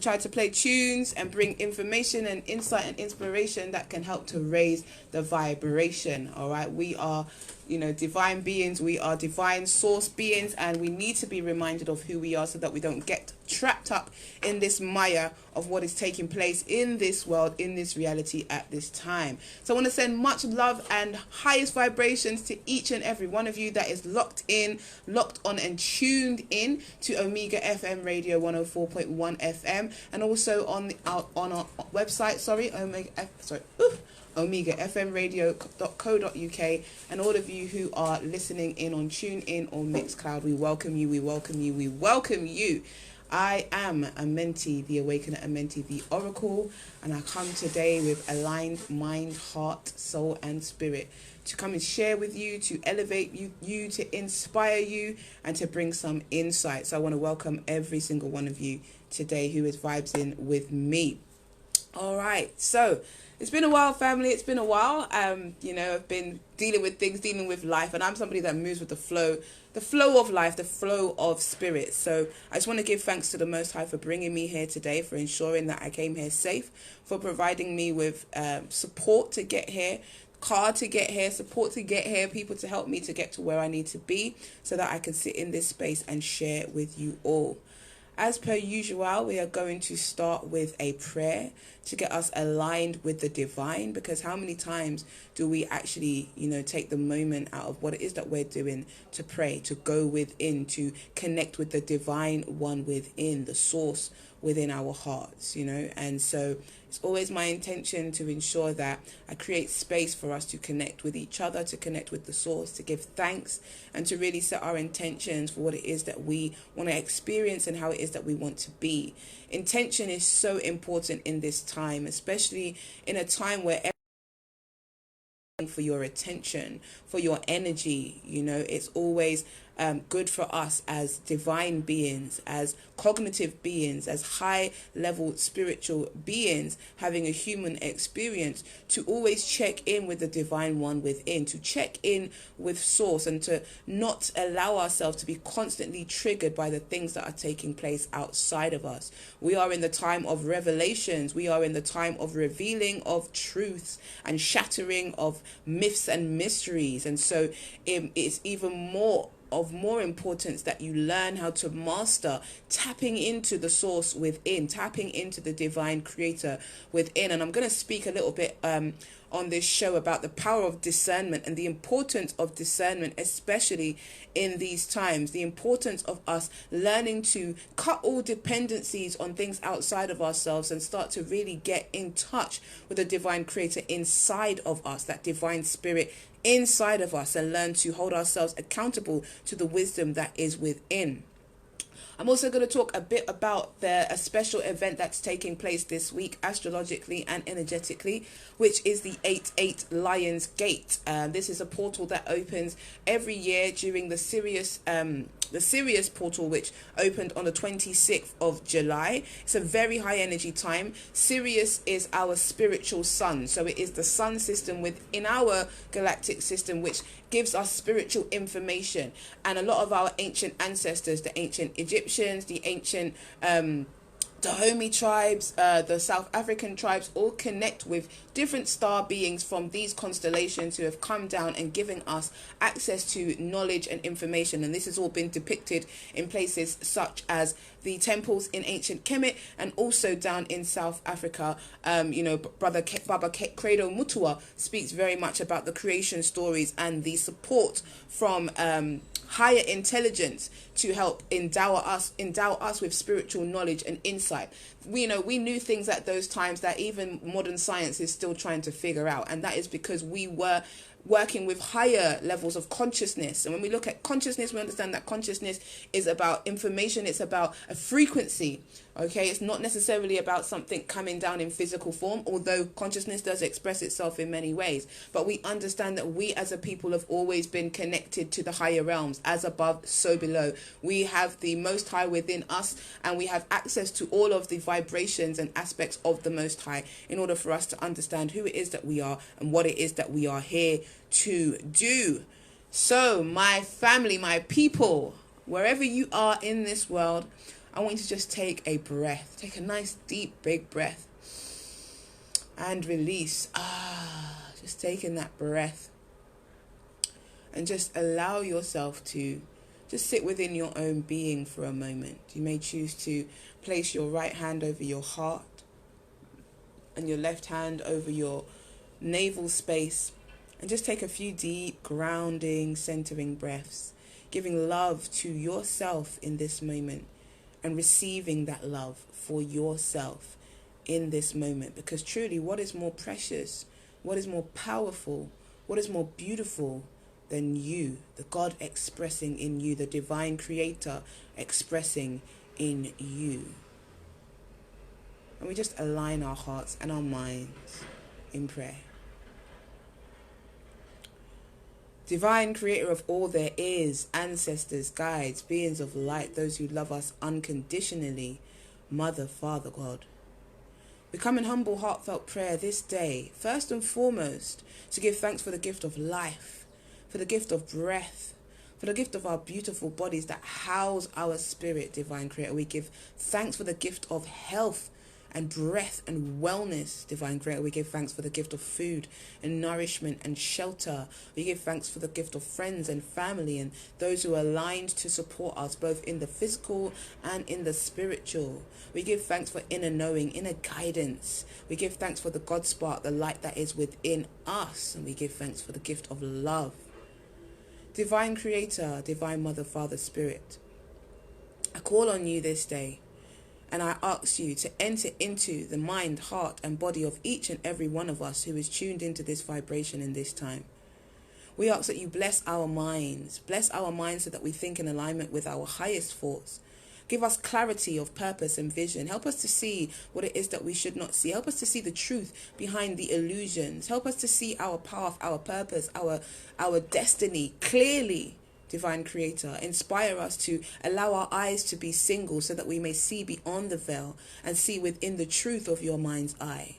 try to play tunes and bring information and insight and inspiration that can help to raise the vibration. All right, we are, divine beings. We are divine source beings, and we need to be reminded of who we are so that we don't get trapped up in this mire of what is taking place in this world, in this reality at this time. So I want to send much love and highest vibrations to each and every one of you that is locked on and tuned in to Omega FM Radio 104.1 FM, and also on our website, omegafmradio.co.uk, and all of you who are listening in on TuneIn or Mixcloud, we welcome you, we welcome you, we welcome you. I am Amenti the Awakener, Amenti the Oracle, and I come today with aligned mind, heart, soul, and spirit to come and share with you, to elevate you, to inspire you, and to bring some insight. So I want to welcome every single one of you today who is vibes in with me. All right, so it's been a while, family. It's been a while. I've been dealing with things, dealing with life, and I'm somebody that moves with the flow of life, the flow of spirit. So I just want to give thanks to the Most High for bringing me here today, for ensuring that I came here safe, for providing me with support to get here, car to get here, support to get here, people to help me to get to where I need to be so that I can sit in this space and share with you all. As per usual, we are going to start with a prayer to get us aligned with the divine, because how many times do we actually, take the moment out of what it is that we're doing to pray, to go within, to connect with the divine one within, the source within our hearts, and so it's always my intention to ensure that I create space for us to connect with each other, to connect with the source, to give thanks, and to really set our intentions for what it is that we want to experience and how it is that we want to be. Intention is so important in this time, especially in a time where for your attention, for your energy, it's always good for us as divine beings, as cognitive beings, as high level spiritual beings having a human experience, to always check in with the divine one within, to check in with source, and to not allow ourselves to be constantly triggered by the things that are taking place outside of us. We are in the time of revelations. We are in the time of revealing of truths and shattering of myths and mysteries. And so it's even more importance that you learn how to master tapping into the source within, tapping into the divine creator within. And I'm going to speak a little bit on this show about the power of discernment and the importance of discernment, especially in these times, the importance of us learning to cut all dependencies on things outside of ourselves and start to really get in touch with the divine creator inside of us, that divine spirit inside of us, and learn to hold ourselves accountable to the wisdom that is within. I'm also going to talk a bit about a special event that's taking place this week, astrologically and energetically, which is the 8/8 Lion's Gate. This is a portal that opens every year during the Sirius portal, which opened on the 26th of July. It's a very high energy time. Sirius is our spiritual sun, so it is the sun system within our galactic system which gives us spiritual information. And a lot of our ancient ancestors, the ancient Egyptians, the ancient Dahomey tribes, the South African tribes, all connect with different star beings from these constellations who have come down and given us access to knowledge and information. And this has all been depicted in places such as the temples in ancient Kemet, and also down in South Africa. Brother Baba Credo Mutua speaks very much about the creation stories and the support from higher intelligence to help endow us with spiritual knowledge and insight. We knew things at those times that even modern science is still trying to figure out, and that is because we were working with higher levels of consciousness. And when we look at consciousness, we understand that consciousness is about information. It's about a frequency. Okay, it's not necessarily about something coming down in physical form, although consciousness does express itself in many ways. But we understand that we as a people have always been connected to the higher realms, as above, so below. We have the Most High within us, and we have access to all of the vibrations and aspects of the Most High in order for us to understand who it is that we are and what it is that we are here to do. So, my family, my people, wherever you are in this world, I want you to just take a breath. Take a nice, deep, big breath. And release. Just taking that breath. And just allow yourself to just sit within your own being for a moment. You may choose to place your right hand over your heart and your left hand over your navel space, and just take a few deep, grounding, centering breaths, giving love to yourself in this moment and receiving that love for yourself in this moment. Because truly, what is more precious, what is more powerful, what is more beautiful than you, the God expressing in you, the divine creator expressing in you? And we just align our hearts and our minds in prayer. Divine creator of all there is, ancestors, guides, beings of light, those who love us unconditionally, Mother, Father, God. We come in humble, heartfelt prayer this day, first and foremost, to give thanks for the gift of life, for the gift of breath, for the gift of our beautiful bodies that house our spirit, divine creator. We give thanks for the gift of health and breath and wellness, divine creator. We give thanks for the gift of food and nourishment and shelter. We give thanks for the gift of friends and family and those who are aligned to support us both in the physical and in the spiritual. We give thanks for inner knowing, inner guidance. We give thanks for the God spark, the light that is within us. And we give thanks for the gift of love. Divine creator, divine mother, father, spirit, I call on you this day. And I ask you to enter into the mind, heart, and body of each and every one of us who is tuned into this vibration in this time. We ask that you bless our minds so that we think in alignment with our highest thoughts. Give us clarity of purpose and vision. Help us to see what it is that we should not see. Help us to see the truth behind the illusions. Help us to see our path, our purpose, our destiny clearly. Divine creator, inspire us to allow our eyes to be single so that we may see beyond the veil and see within the truth of your mind's eye.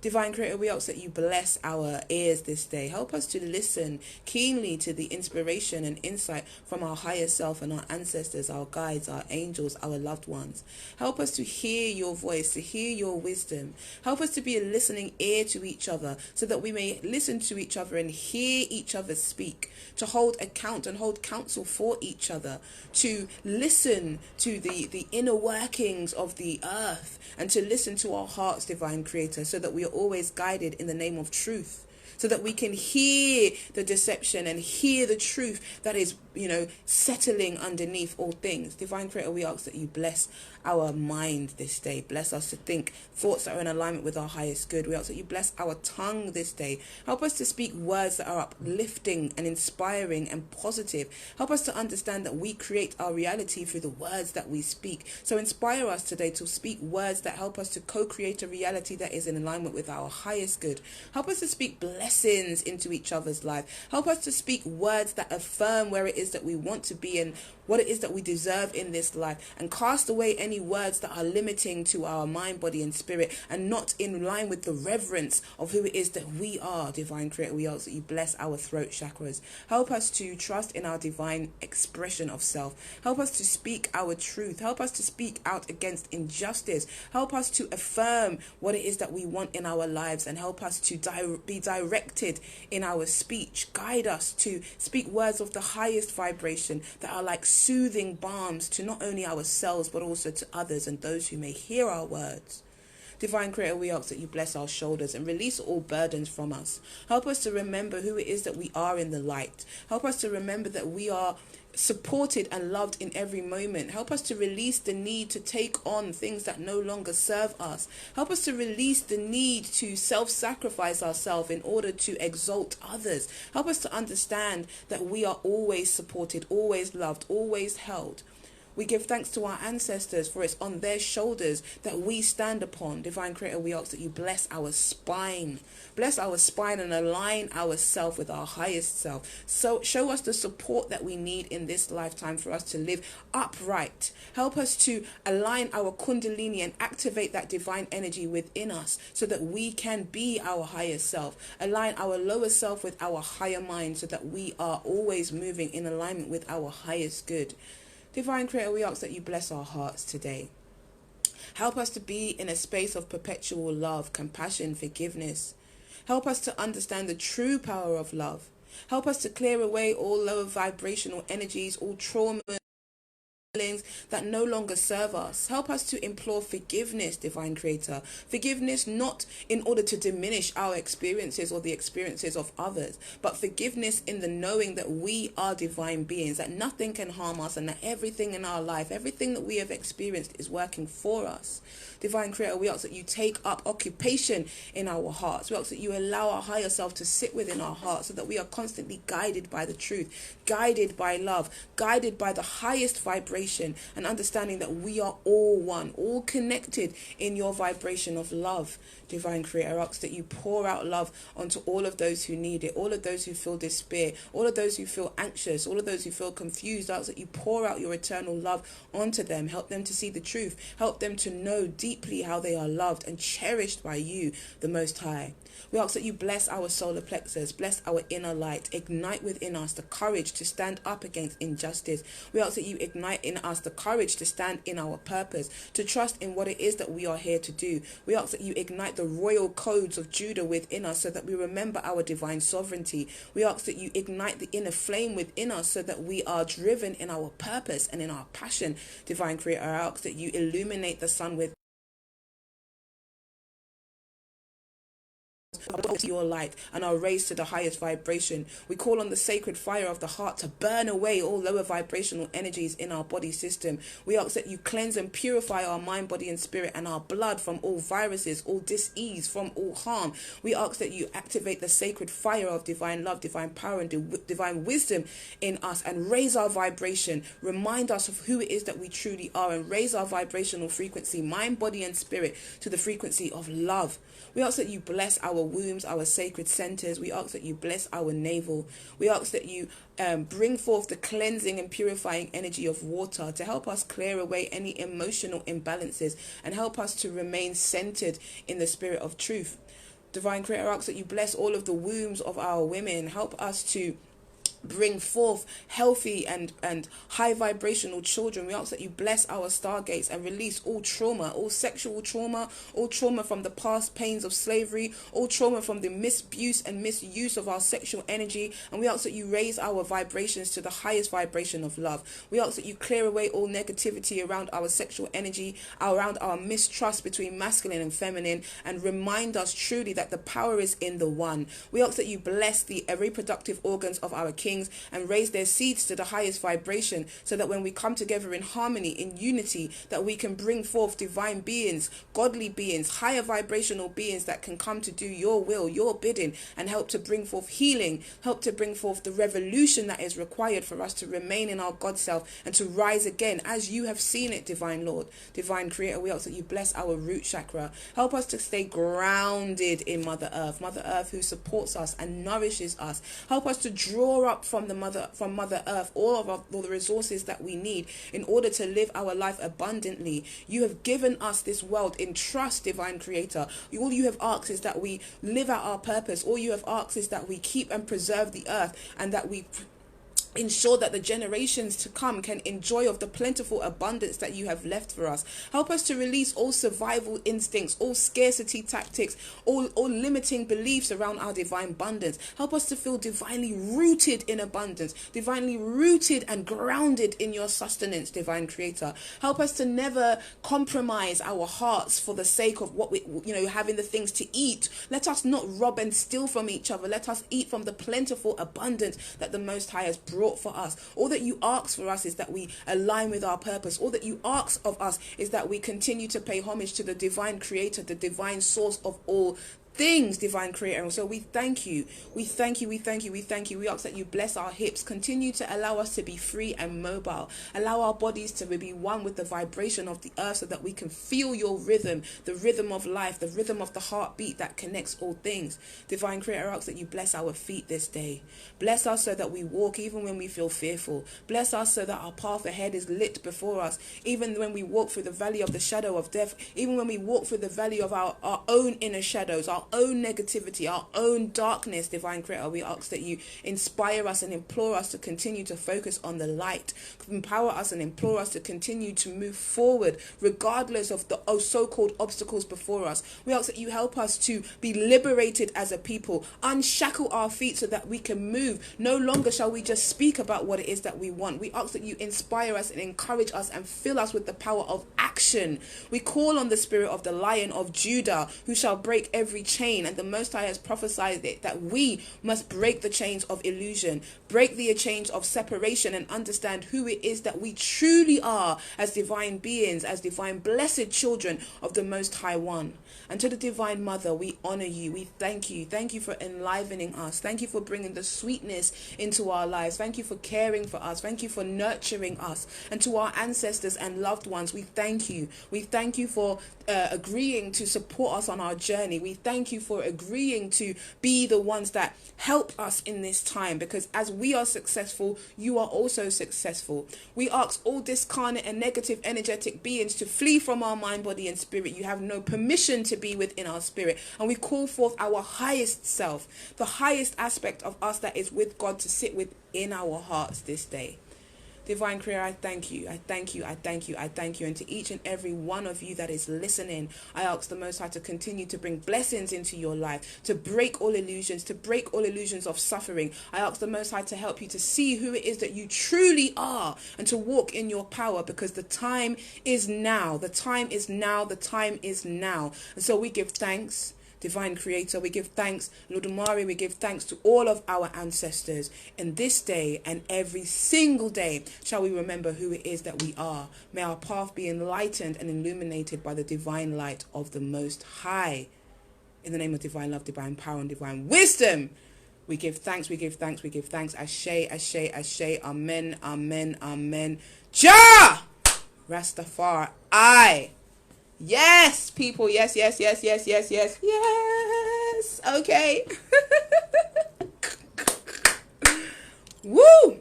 Divine creator, we ask that you bless our ears this day. Help us to listen keenly to the inspiration and insight from our higher self and our ancestors, our guides, our angels, our loved ones. Help us to hear your voice, to hear your wisdom. Help us to be a listening ear to each other so that we may listen to each other and hear each other speak, to hold account and hold counsel for each other, to listen to the inner workings of the earth and to listen to our hearts, divine creator, so that we are always guided in the name of truth, so that we can hear the deception and hear the truth that is, settling underneath all things. Divine creator, we ask that you bless our mind this day. Bless us to think thoughts that are in alignment with our highest good. We ask that you bless our tongue this day. Help us to speak words that are uplifting and inspiring and positive. Help us to understand that we create our reality through the words that we speak. So inspire us today to speak words that help us to co-create a reality that is in alignment with our highest good. Help us to speak blessings into each other's life. Help us to speak words that affirm where it is that we want to be and what it is that we deserve in this life, and cast away any words that are limiting to our mind, body, and spirit and not in line with the reverence of who it is that we are. Divine creator, we ask that you bless our throat chakras. Help us to trust in our divine expression of self. Help us to speak our truth. Help us to speak out against injustice. Help us to affirm what it is that we want in our lives, and help us to be directed in our speech. Guide us to speak words of the highest vibration that are like soothing balms to not only ourselves but also to others and those who may hear our words. Divine creator, we ask that you bless our shoulders and release all burdens from us. Help us to remember who it is that we are in the light. Help us to remember that we are supported and loved in every moment. Help us to release the need to take on things that no longer serve us. Help us to release the need to self-sacrifice ourselves in order to exalt others. Help us to understand that we are always supported, always loved, always held. We give thanks to our ancestors, for it's on their shoulders that we stand upon. Divine creator, we ask that you bless our spine. Bless our spine and align ourselves with our highest self. So show us the support that we need in this lifetime for us to live upright. Help us to align our kundalini and activate that divine energy within us so that we can be our higher self. Align our lower self with our higher mind so that we are always moving in alignment with our highest good. Divine Creator, we ask that you bless our hearts today. Help us to be in a space of perpetual love, compassion, forgiveness. Help us to understand the true power of love. Help us to clear away all lower vibrational energies, all trauma that no longer serve us. Help us to implore forgiveness, Divine Creator. Forgiveness not in order to diminish our experiences or the experiences of others, but forgiveness in the knowing that we are divine beings, that nothing can harm us, and that everything in our life, everything that we have experienced is working for us. Divine Creator, we ask that you take up occupation in our hearts. We ask that you allow our higher self to sit within our hearts so that we are constantly guided by the truth, guided by love, guided by the highest vibration, and understanding that we are all one, all connected in your vibration of love. Divine Creator, I ask that you pour out love onto all of those who need it, all of those who feel despair, all of those who feel anxious, all of those who feel confused. I ask that you pour out your eternal love onto them. Help them to see the truth. Help them to know deeply how they are loved and cherished by you, the Most High. We ask that you bless our solar plexus, bless our inner light, ignite within us the courage to stand up against injustice. We ask that you ignite in us the courage to stand in our purpose, to trust in what it is that we are here to do. We ask that you ignite the royal codes of Judah within us so that we remember our divine sovereignty. We ask that you ignite the inner flame within us so that we are driven in our purpose and in our passion. Divine Creator, I ask that you illuminate the sun with your light and are raised to the highest vibration. We call on the sacred fire of the heart to burn away all lower vibrational energies in our body system. We ask that you cleanse and purify our mind, body and spirit and our blood from all viruses, all dis-ease, from all harm. We ask that you activate the sacred fire of divine love, divine power and divine wisdom in us and raise our vibration. Remind us of who it is that we truly are and raise our vibrational frequency, mind, body and spirit, to the frequency of love. We ask that you bless our wombs, our sacred centers. We ask that you bless our navel. We ask that you bring forth the cleansing and purifying energy of water to help us clear away any emotional imbalances and help us to remain centered in the spirit of truth. Divine Creator, I ask that you bless all of the wombs of our women. Help us to bring forth healthy and high vibrational children. We ask that you bless our stargates and release all trauma, all sexual trauma, all trauma from the past pains of slavery, all trauma from the misuse and misuse of our sexual energy. And we ask that you raise our vibrations to the highest vibration of love. We ask that you clear away all negativity around our sexual energy, around our mistrust between masculine and feminine, and remind us truly that the power is in the one. We ask that you bless the reproductive organs of our kings and raise their seeds to the highest vibration so that when we come together in harmony, in unity, that we can bring forth divine beings, godly beings, higher vibrational beings that can come to do your will, your bidding, and help to bring forth healing, help to bring forth the revolution that is required for us to remain in our God self and to rise again as you have seen it, Divine Lord. Divine Creator, we ask that you bless our root chakra. Help us to stay grounded in Mother Earth who supports us and nourishes us. Help us to draw up from Mother Earth all the resources that we need in order to live our life abundantly. You have given us this world in trust, Divine Creator. All you have asked is that we live out our purpose. All you have asked is that we keep and preserve the earth and that we ensure that the generations to come can enjoy of the plentiful abundance that you have left for us. Help us to release all survival instincts, all scarcity tactics, all limiting beliefs around our divine abundance. Help us to feel divinely rooted in abundance, divinely rooted and grounded in your sustenance, Divine Creator. Help us to never compromise our hearts for the sake of what we, having the things to eat. Let us not rob and steal from each other. Let us eat from the plentiful abundance that the Most High has brought for us. All that you ask for us is that we align with our purpose. All that you ask of us is that we continue to pay homage to the divine creator, the divine source of all things, Divine Creator. And so we thank you. We thank you. We thank you. We thank you. We ask that you bless our hips. Continue to allow us to be free and mobile. Allow our bodies to be one with the vibration of the earth so that we can feel your rhythm, the rhythm of life, the rhythm of the heartbeat that connects all things. Divine Creator, I ask that you bless our feet this day. Bless us so that we walk even when we feel fearful. Bless us so that our path ahead is lit before us. Even when we walk through the valley of the shadow of death, even when we walk through the valley of our own inner shadows, our own negativity, our own darkness, Divine Creator. We ask that you inspire us and implore us to continue to focus on the light. Empower us and implore us to continue to move forward regardless of the so-called obstacles before us. We ask that you help us to be liberated as a people, unshackle our feet so that we can move. No longer shall we just speak about what it is that we want. We ask that you inspire us and encourage us and fill us with the power of action. We call on the spirit of the Lion of Judah, who shall break every chain, and the Most High has prophesied it, that we must break the chains of illusion, break the chains of separation, and understand who it is that we truly are as divine beings, as divine blessed children of the Most High One. And to the Divine Mother, we honor you. We thank you. Thank you for enlivening us. Thank you for bringing the sweetness into our lives. Thank you for caring for us. Thank you for nurturing us. And to our ancestors and loved ones, we thank you. We thank you for agreeing to support us on our journey. We thank you for agreeing to be the ones that help us in this time, because as we are successful, you are also successful. We ask all discarnate and negative energetic beings to flee from our mind, body and spirit. You have no permission to be within our spirit, and we call forth our highest self, the highest aspect of us that is with God, to sit within our hearts this day. Divine Creator, I thank you. I thank you. I thank you. I thank you. And to each and every one of you that is listening, I ask the Most High to continue to bring blessings into your life, to break all illusions, of suffering. I ask the Most High to help you to see who it is that you truly are and to walk in your power, because the time is now. The time is now. The time is now. And so we give thanks. Divine Creator, we give thanks. Lord Omari, we give thanks to all of our ancestors. In this day and every single day shall we remember who it is that we are. May our path be enlightened and illuminated by the divine light of the Most High. In the name of divine love, divine power, and divine wisdom, we give thanks, we give thanks, we give thanks. Ashe, Ashe, Ashe, Amen, Amen, Amen. Jah! Rastafari. Yes, people. Yes, yes, yes, yes, yes, yes, yes. Okay. Woo!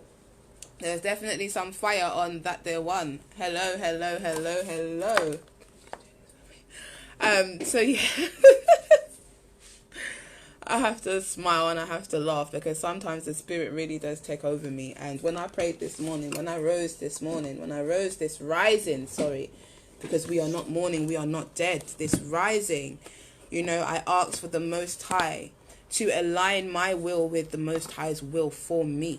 There's definitely some fire on that there one. Hello, hello, hello, hello. So yeah. I have to smile and I have to laugh, because sometimes the spirit really does take over me. And when I prayed this morning, when I rose this rising, because we are not mourning, we are not dead. This rising, I asked for the Most High to align my will with the Most High's will for me.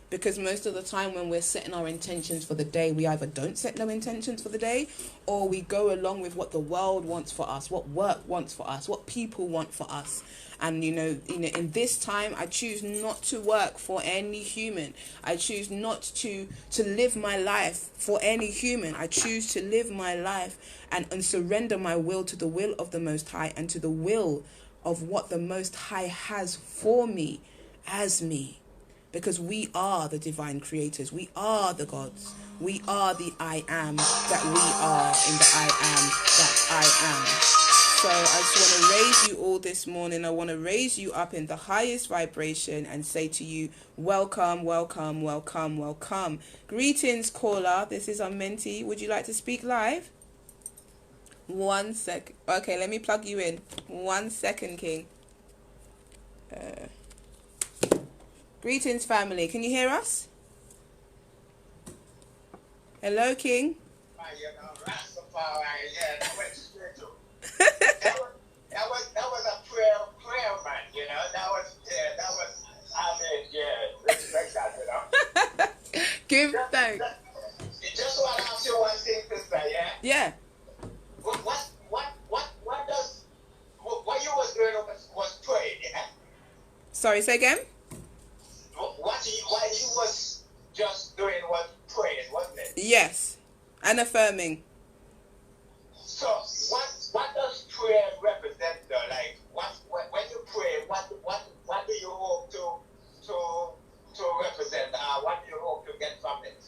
Because most of the time when we're setting our intentions for the day, we either don't set no intentions for the day, or we go along with what the world wants for us, what work wants for us, what people want for us. And, in this time, I choose not to work for any human. I choose not to live my life for any human. I choose to live my life and surrender my will to the will of the Most High and to the will of what the Most High has for me as me. Because we are the divine creators. We are the gods. We are the I am that we are in the I am that I am. So I just want to raise you all this morning. I want to raise you up in the highest vibration and say to you, welcome, welcome, welcome, welcome. Greetings, caller. This is Amenti. Would you like to speak live? 1 sec. Okay, let me plug you in. 1 second, King. Greetings, family. Can you hear us? Hello, King. That was a prayer, man. Respect that, Give thanks. Just want to ask you one thing, sister. Yeah. What you was doing was praying, Sorry, say again. What you was just doing was praying, wasn't it? Yes, and affirming. So what does prayer represent, though? Like, when you pray, what do you hope to represent? What do you hope to get from it?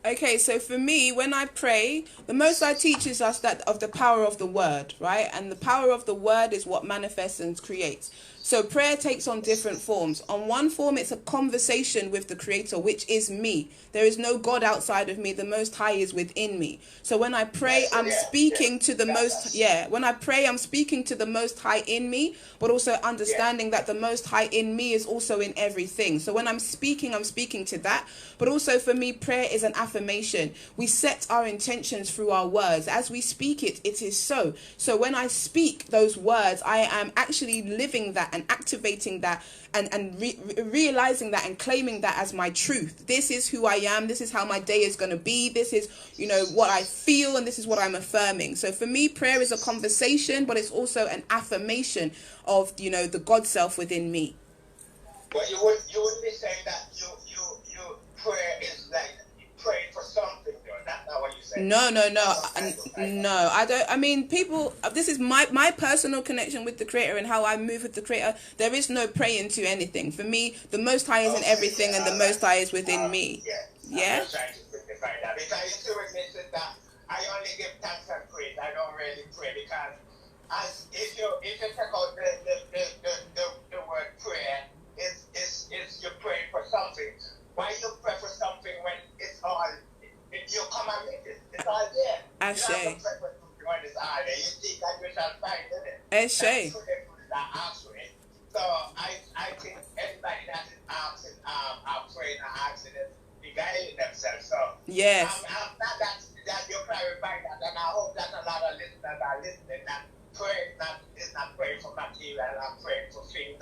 Okay, so for me, when I pray, the The Most High teaches us that of the power of the word, right? And the power of the word is what manifests and creates. So prayer takes on different forms. On one form, it's a conversation with the Creator, which is me. There is no God outside of me. The Most High is within me. So when I pray, I'm speaking to the Most, when I pray, I'm speaking to the Most High in me, but also understanding that the Most High in me is also in everything. So when I'm speaking to that. But also for me, prayer is an affirmation. We set our intentions through our words. As we speak it, it is so. So when I speak those words, I am actually living that and activating that and realizing that and claiming that as my truth. This is who I am. This is how my day is going to be. This is, what I feel, and this is what I'm affirming. So for me, prayer is a conversation, but it's also an affirmation of, the God self within me. But you would be saying that you prayer is like praying for something, though. That's not what you say. No. I don't. I mean, people. This is my personal connection with the Creator and how I move with the Creator. There is no praying to anything. For me, the Most High is in everything, and the Most High is within me. Yeah. I'm trying to simplify that because you see with me, sister, I only give thanks and praise. I don't really pray because as if you take out the word prayer, is you're praying for something. Why you pray for something when it's all you come and make it? It's all there. Ashe. You don't pray for something when it's all there. You think that you shall find it. Ashe. So I think everybody that is asking, are praying and asking is beguiling themselves. So yes. I'm not that you're clarifying that, and I hope that a lot of listeners are listening that prayer is not praying for material, I'm praying for things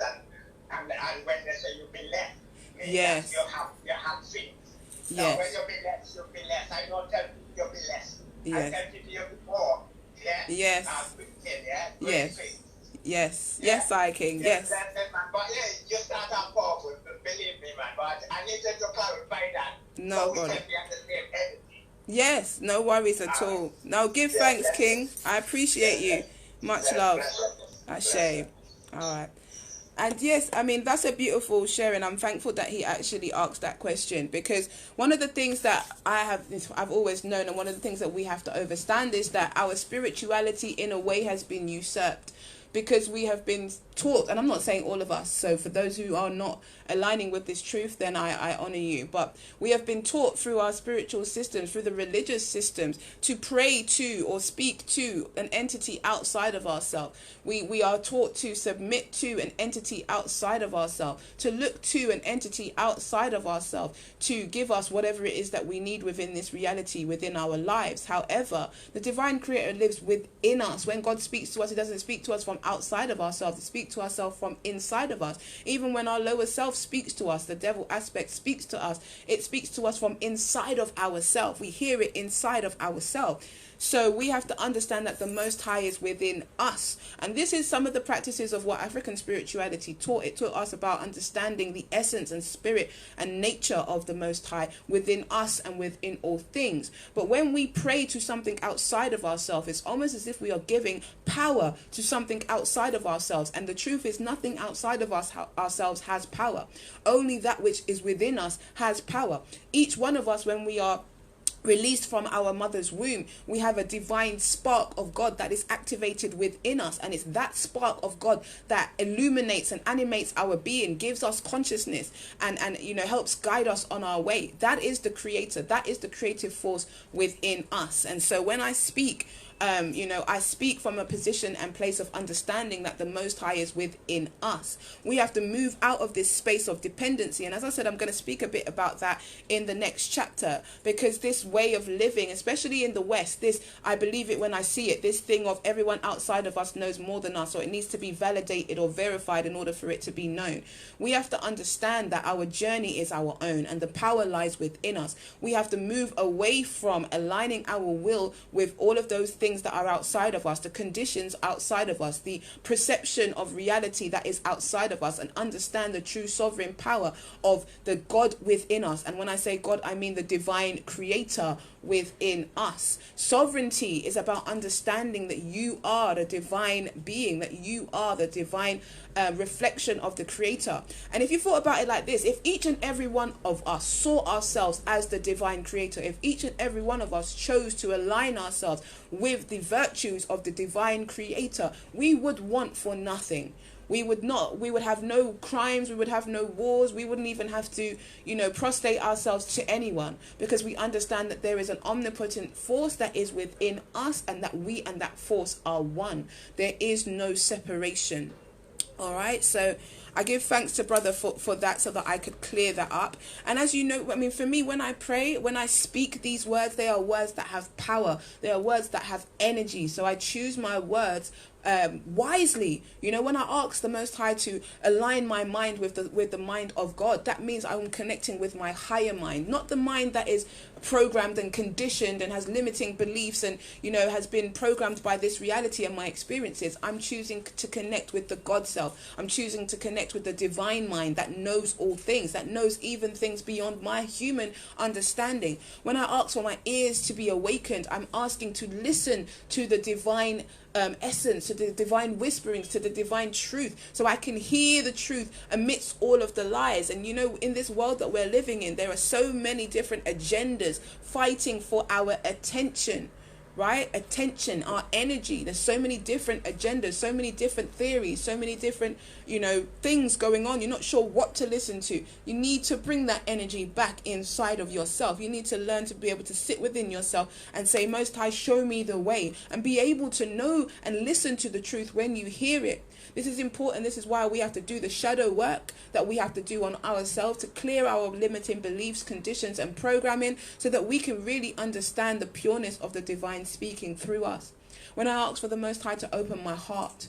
and when they say you'll be less. Yes. You have things. So yes. when you'll be less. I don't tell you you'll be less. Yes. I tell you you'll be more. Yeah? Yes. Yes. Yes. Yeah. Yes, I King. Yes. But you start out powerful, believe me, man. But I need to clarify that. No, so we brother. can be at the same entity. Yes, no worries at all. No, give thanks, King. I appreciate you. Much love. Ashe. All right. And yes, I mean, that's a beautiful sharing. I'm thankful that he actually asked that question, because one of the things that I've always known, and one of the things that we have to understand is that our spirituality in a way has been usurped, because we have been taught, and I'm not saying all of us, so for those who are not aligning with this truth, then I honor you, but we have been taught through our spiritual systems, through the religious systems, to pray to or speak to an entity outside of ourselves. We are taught to submit to an entity outside of ourselves, to look to an entity outside of ourselves to give us whatever it is that we need within this reality, within our lives. However, the divine Creator lives within us. When God speaks to us, he doesn't speak to us from outside of ourselves, he speaks to ourselves from inside of us. Even when our lower self speaks to us, the devil aspect speaks to us, it speaks to us from inside of ourselves. We hear it inside of ourselves. So we have to understand that the Most High is within us. And this is some of the practices of what African spirituality taught. It taught us about understanding the essence and spirit and nature of the Most High within us and within all things. But when we pray to something outside of ourselves, it's almost as if we are giving power to something outside of ourselves. And the truth is, nothing outside of ourselves has power. Only that which is within us has power. Each one of us, when we are released from our mother's womb, we have a divine spark of God that is activated within us, and it's that spark of God that illuminates and animates our being, gives us consciousness, and helps guide us on our way. That is the Creator, that is the creative force within us. And so when I speak, I speak from a position and place of understanding that the Most High is within us. We have to move out of this space of dependency. And as I said, I'm going to speak a bit about that in the next chapter, because this way of living, especially in the West, I believe it when I see it, this thing of everyone outside of us knows more than us, or it needs to be validated or verified in order for it to be known. We have to understand that our journey is our own and the power lies within us. We have to move away from aligning our will with all of those things that are outside of us, the conditions outside of us, the perception of reality that is outside of us, and understand the true sovereign power of the God within us. And when I say God, I mean the divine creator within us. Sovereignty is about understanding that you are the divine being, that you are the divine reflection of the creator. And if you thought about it like this, if each and every one of us saw ourselves as the divine creator, if each and every one of us chose to align ourselves with the virtues of the divine creator, we would want for nothing. We would have no crimes, we would have no wars, we wouldn't even have to, prostrate ourselves to anyone, because we understand that there is an omnipotent force that is within us, and that we and that force are one. There is no separation. All right, so I give thanks to brother for that, so that I could clear that up. And as you know, I mean, for me, when I pray, when I speak these words, they are words that have power. They are words that have energy. So I choose my words wisely. When I ask the Most High to align my mind with the mind of God, that means I'm connecting with my higher mind, not the mind that is programmed and conditioned and has limiting beliefs and has been programmed by this reality and my experiences. I'm choosing to connect with the God self. I'm choosing to connect with the divine mind that knows all things, that knows even things beyond my human understanding. When I ask for my ears to be awakened, I'm asking to listen to the divine essence, to the divine whisperings, to the divine truth, so I can hear the truth amidst all of the lies. And in this world that we're living in, there are so many different agendas fighting for our attention, right? Attention, our energy. There's so many different agendas, so many different theories, so many different things going on. You're not sure what to listen to. You need to bring that energy back inside of yourself. You need to learn to be able to sit within yourself and say, Most High, show me the way, and be able to know and listen to the truth when you hear it. This is important. This is why we have to do the shadow work that we have to do on ourselves, to clear our limiting beliefs, conditions, and programming, so that we can really understand the pureness of the divine speaking through us. When I ask for the Most High to open my heart,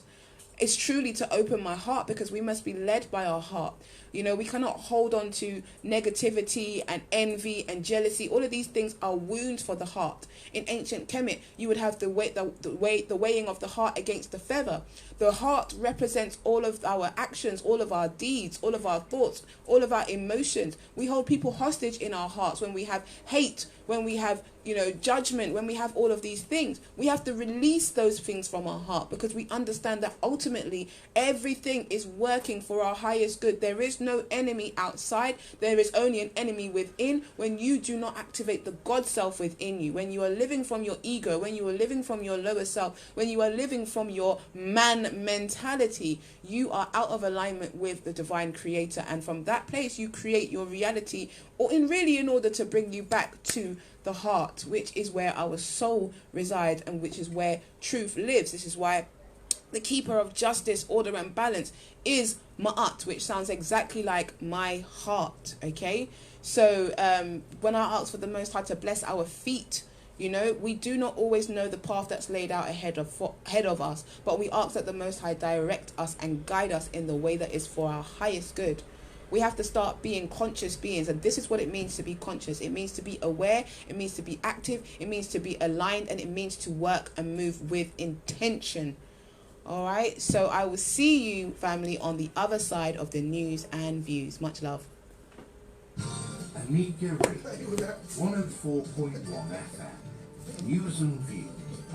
it's truly to open my heart, because we must be led by our heart. We cannot hold on to negativity and envy and jealousy. All of these things are wounds for the heart. In ancient Kemet, you would have the weighing of the heart against the feather. The heart represents all of our actions, all of our deeds, all of our thoughts, all of our emotions. We hold people hostage in our hearts when we have hate, when we have judgment, when we have all of these things. We have to release those things from our heart, because we understand that ultimately everything is working for our highest good. There is no enemy outside. There is only an enemy within. When you do not activate the God self within you, when you are living from your ego, when you are living from your lower self, when you are living from your man mentality, you are out of alignment with the divine creator. And from that place, you create your reality, in order to bring you back to the heart, which is where our soul resides and which is where truth lives. This is why the keeper of justice, order, and balance is Ma'at, which sounds exactly like my heart. Okay, so when I ask for the Most High to bless our feet, we do not always know the path that's laid out ahead of us, but we ask that the Most High direct us and guide us in the way that is for our highest good. We have to start being conscious beings, and this is what it means to be conscious. It means to be aware, it means to be active, it means to be aligned, and it means to work and move with intention. All right, so I will see you, family, on the other side of the news and views. Much love. ANITA Radio, 104.1 FM, news and views.